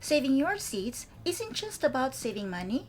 Saving your seeds isn't just about saving money.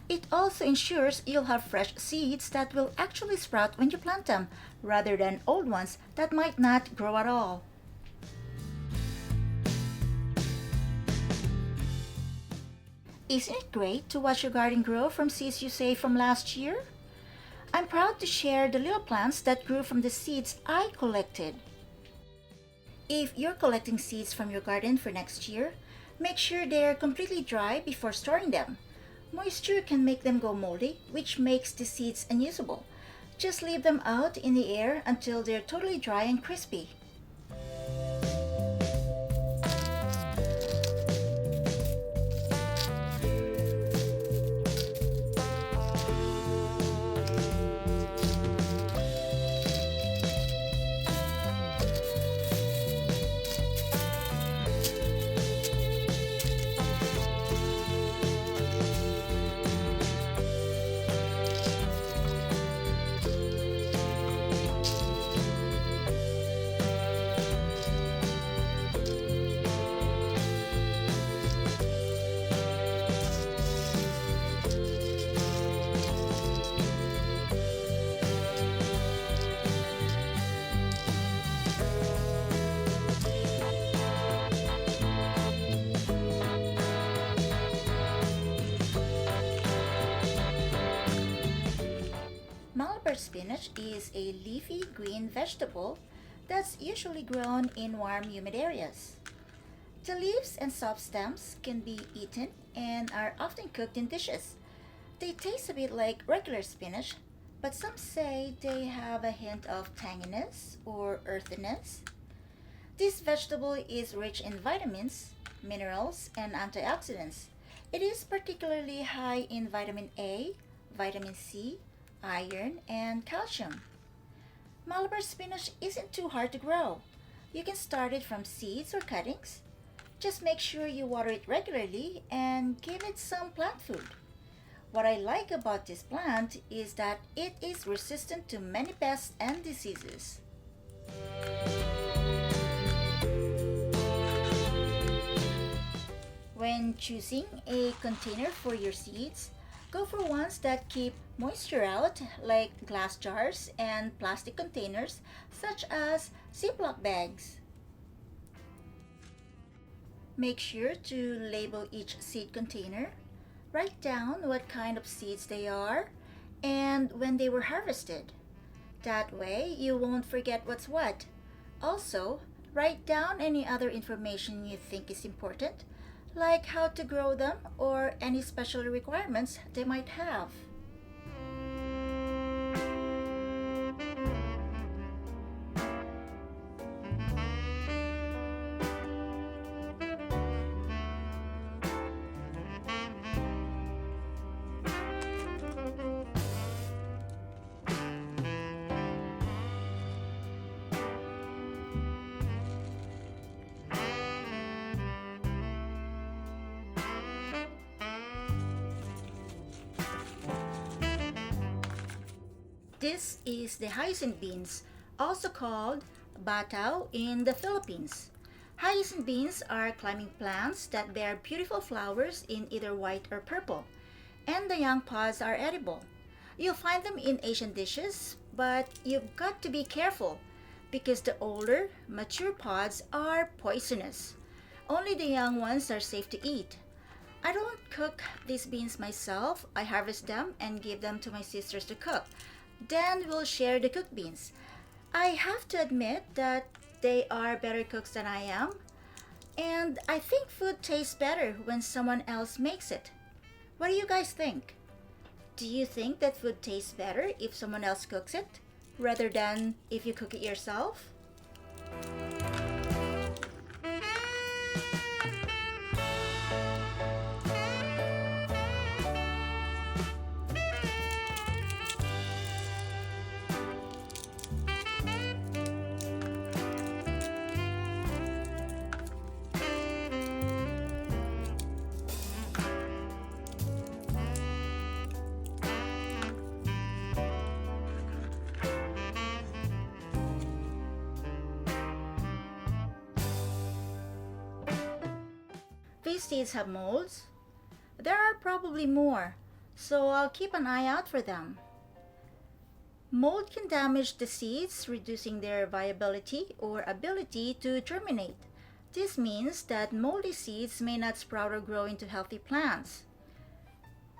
It also ensures you'll have fresh seeds that will actually sprout when you plant them, rather than old ones that might not grow at all. Isn't it great to watch your garden grow from seeds you saved from last year? I'm proud to share the little plants that grew from the seeds I collected. If you're collecting seeds from your garden for next year, make sure they're completely dry before storing them. Moisture can make them go moldy, which makes the seeds unusable. Just leave them out in the air until they're totally dry and crispy. Malabar spinach is a leafy green vegetable that's usually grown in warm, humid areas. The leaves and soft stems can be eaten and are often cooked in dishes. They taste a bit like regular spinach, but some say they have a hint of tanginess or earthiness. This vegetable is rich in vitamins, minerals, and antioxidants. It is particularly high in vitamin A, vitamin C, iron, and calcium. Malabar spinach isn't too hard to grow. You can start it from seeds or cuttings. Just make sure you water it regularly and give it some plant food. What I like about this plant is that it is resistant to many pests and diseases. When choosing a container for your seeds, go for ones that keep moisture out, like glass jars and plastic containers, such as Ziploc bags. Make sure to label each seed container. Write down what kind of seeds they are and when they were harvested. That way, you won't forget what's what. Also, write down any other information you think is important, like how to grow them or any special requirements they might have. This is the hyacinth beans, also called bataw in the Philippines. Hyacinth beans are climbing plants that bear beautiful flowers in either white or purple, and the young pods are edible. You'll find them in Asian dishes, but you've got to be careful because the older, mature pods are poisonous. Only the young ones are safe to eat. I don't cook these beans myself. I harvest them and give them to my sisters to cook. Then we'll share the cooked beans. I have to admit that they are better cooks than I am, and I think food tastes better when someone else makes it. What do you guys think? Do you think that food tastes better if someone else cooks it rather than if you cook it yourself? these seeds have molds? There are probably more, so I'll keep an eye out for them. Mold can damage the seeds, reducing their viability or ability to germinate. This means that moldy seeds may not sprout or grow into healthy plants.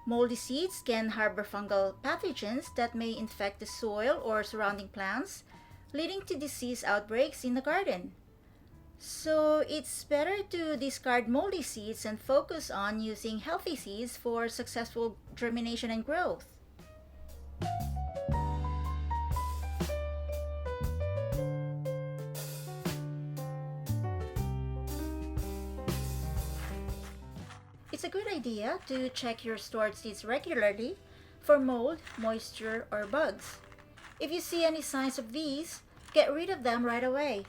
Moldy seeds can harbor fungal pathogens that may infect the soil or surrounding plants, leading to disease outbreaks in the garden. So it's better to discard moldy seeds and focus on using healthy seeds for successful germination and growth. It's a good idea to check your stored seeds regularly for mold, moisture, or bugs. If you see any signs of these, get rid of them right away.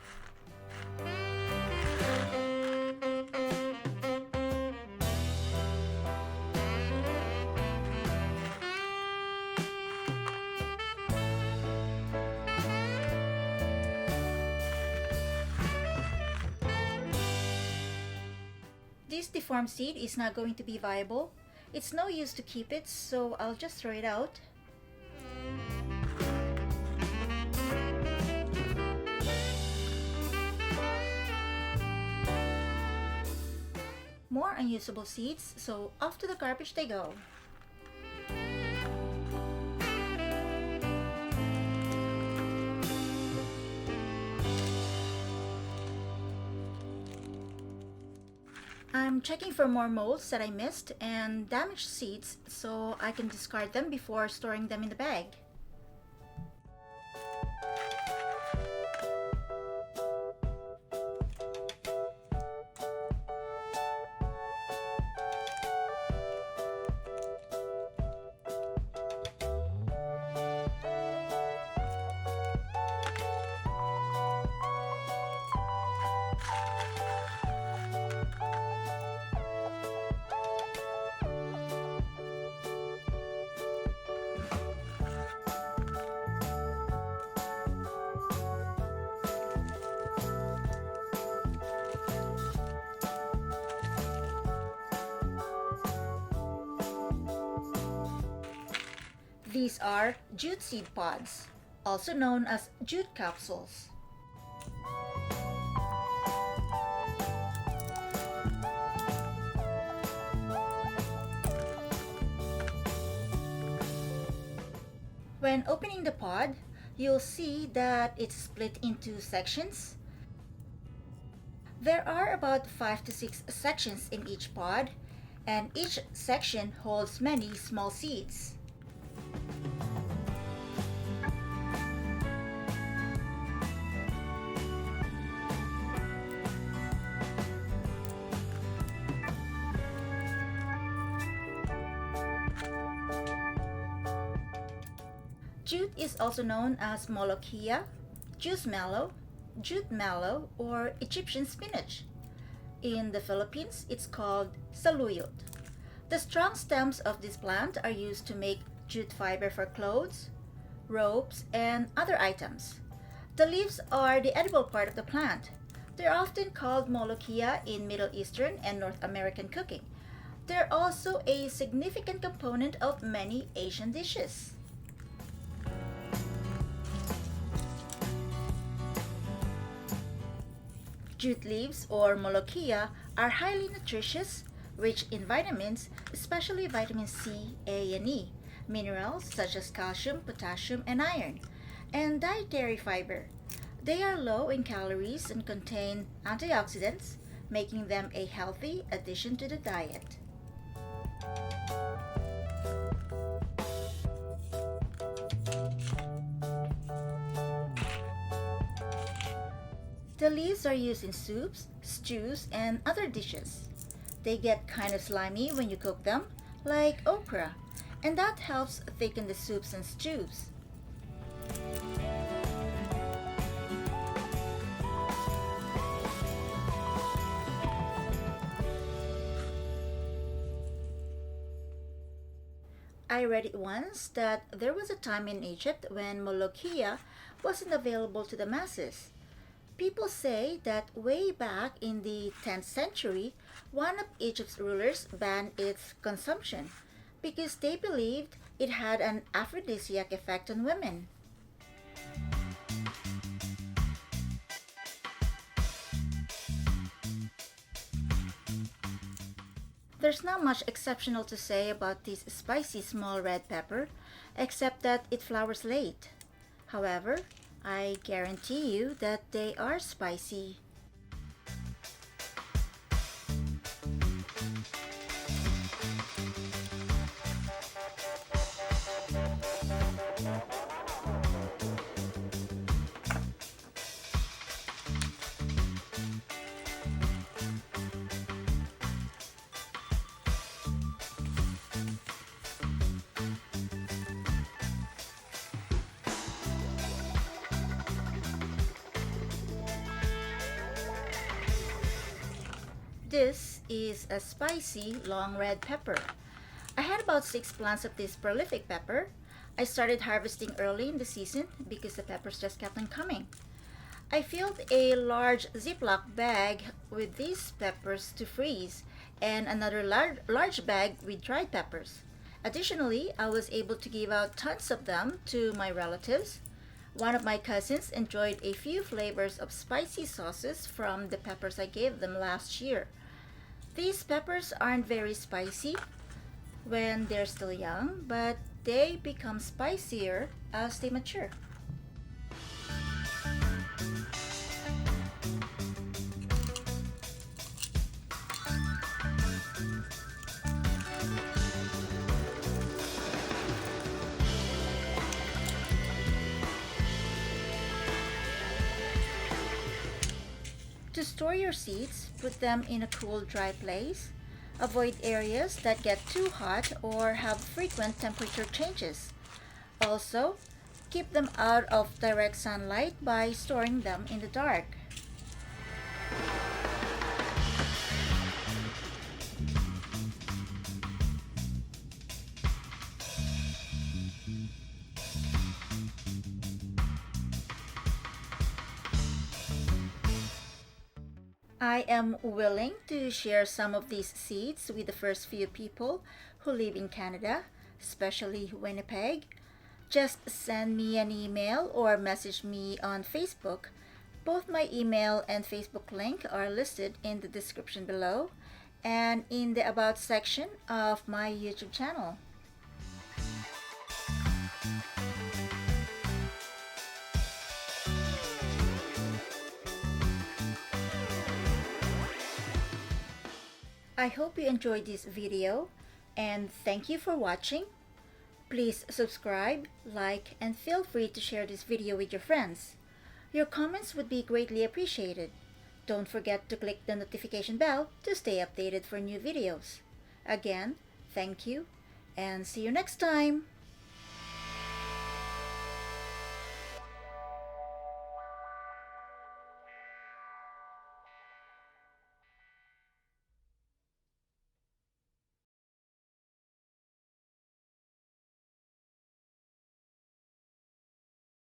This deformed seed is not going to be viable. It's no use to keep it, so I'll just throw it out. More unusable seeds, so off to the garbage they go. I'm checking for more molds that I missed and damaged seeds so I can discard them before storing them in the bag. These are jute seed pods, also known as jute capsules. When opening the pod, you'll see that it's split into sections. There are about 5 to 6 sections in each pod, and each section holds many small seeds. Jute is also known as molokhia, juice mallow, jute mallow, or Egyptian spinach. In the Philippines, it's called saluyot. The strong stems of this plant are used to make jute fiber for clothes, ropes, and other items. The leaves are the edible part of the plant. They're often called molokhia in Middle Eastern and North American cooking. They're also a significant component of many Asian dishes. Jute leaves, or molokhia, are highly nutritious, rich in vitamins, especially vitamin C, A, and E, minerals such as calcium, potassium, and iron, and dietary fiber. They are low in calories and contain antioxidants, making them a healthy addition to the diet. The leaves are used in soups, stews, and other dishes. They get kind of slimy when you cook them, like okra, and that helps thicken the soups and stews. I read it once that there was a time in Egypt when molokhia wasn't available to the masses. People say that way back in the 10th century, one of Egypt's rulers banned its consumption because they believed it had an aphrodisiac effect on women. There's not much exceptional to say about this spicy small red pepper, except that it flowers late. However, I guarantee you that they are spicy. This is a spicy long red pepper. I had about 6 plants of this prolific pepper. I started harvesting early in the season because the peppers just kept on coming. I filled a large Ziploc bag with these peppers to freeze and another large bag with dried peppers. Additionally, I was able to give out tons of them to my relatives. One of my cousins enjoyed a few flavors of spicy sauces from the peppers I gave them last year. These peppers aren't very spicy when they're still young, but they become spicier as they mature. To store your seeds, put them in a cool, dry place. Avoid areas that get too hot or have frequent temperature changes. Also, keep them out of direct sunlight by storing them in the dark. I am willing to share some of these seeds with the first few people who live in Canada, especially Winnipeg. Just send me an email or message me on Facebook. Both my email and Facebook link are listed in the description below and in the About section of my YouTube channel. I hope you enjoyed this video and thank you for watching. Please subscribe, like, and feel free to share this video with your friends. Your comments would be greatly appreciated. Don't forget to click the notification bell to stay updated for new videos. Again, thank you and see you next time.